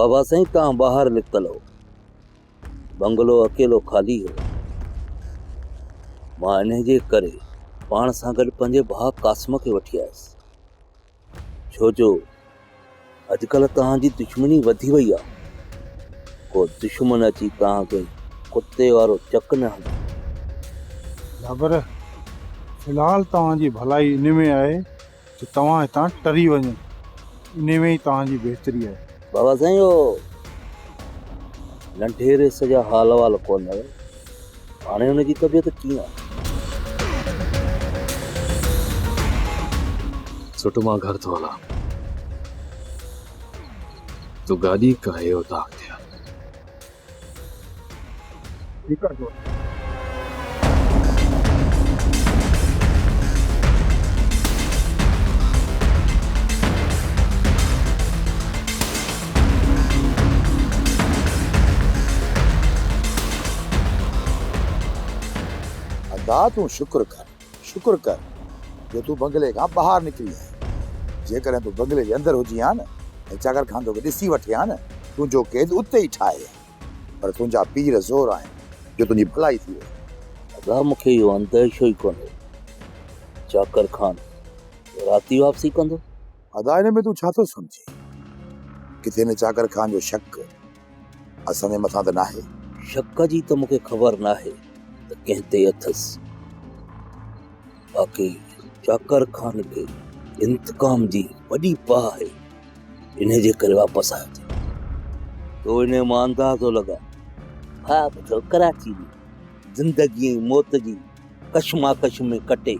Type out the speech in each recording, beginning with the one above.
बाबा साईं तव्हां ॿाहिरि निकितल हो, बंगलो अकेलो ख़ाली हो। मां इन जे करे पाण सां गॾु पंहिंजे भाउ क़ासिम खे वठी आयुसि, छो जो अॼुकल्ह तव्हांजी दुश्मनी वधी वई आहे। को दुश्मन अची तव्हांखे कुते वारो चक न हणे। बाबर फिलहाल तव्हांजी भलाई इन में आहे त तव्हां हितां टरी वञो, इन में ई तव्हांजी बहितरी आहे। बाबा साईं हो नंढे रेस जा हाल वाल कोन, हाणे हुनजी तबियत कीअं आहे? सुठो मां घर थो हलां, तूं गाॾी काहे उतां थिया। ठीकु आहे अदा तूं शुक्र कर जो तूं बंगले खां ॿाहिरि निकिरी आहे। जेकॾहिं तूं बंगले जे अंदरि हुजी हा न ऐं चाकर खान तोखे ॾिसी वठे हा न, तुंहिंजो क़ैद उते ई ठाहे, पर तुंहिंजा पीर ज़ोर आहिनि जो तुंहिंजी भलाई थी वई। अदा मूंखे इहो अंदेशो ई कोन्हे चाकर खान राति वापसी कंदो। अदा हिन में तूं छा थो सम्झी? किथे न चाकर खान जो शक असांजे मथां त नाहे? शक जी त मूंखे ख़बर नाहे त कंहिं ते अथसि, बाक़ी चाकर खान खे इंतकाम जी वॾी पाह आहे, इन जे करे वापसि आयो थी। तो इन मां अंदाज़ो लॻा ख़्वाब जो कराची में ज़िंदगी मौत जी कशमाकश में कटे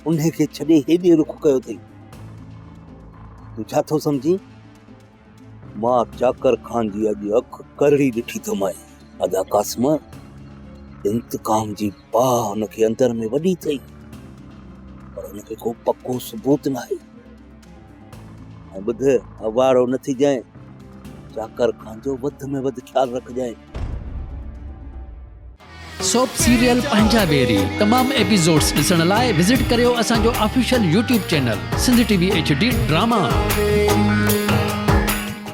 उन खे छॾे हेॾे रुख कयो अथई। तूं छा थो सम्झी? मां चाकर खान जी अॼु अखि करड़ी ॾिठी थो माए। अदा क़ासिम इंतकाम जी बाह हुनखे अंदर में वॾी अथई, पर हुनखे को पको सबूत न आहे। ऐं ॿुध, अवारो न थी जाए, चाकर खान जो वध में वध ख्याल रखजांइ। सोप सीरियल पंजाबेरी तमाम एपिसोड्स ॾिसण लाइ विज़िट करियो असांजो official YouTube channel Sindh TV HD drama.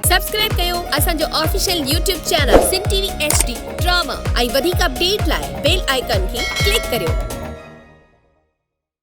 Subscribe कयो असांजो official YouTube channel Sindh TV HD drama ऐं वधीक अपडेट लाइ बेल आइकन खे क्लिक करियो।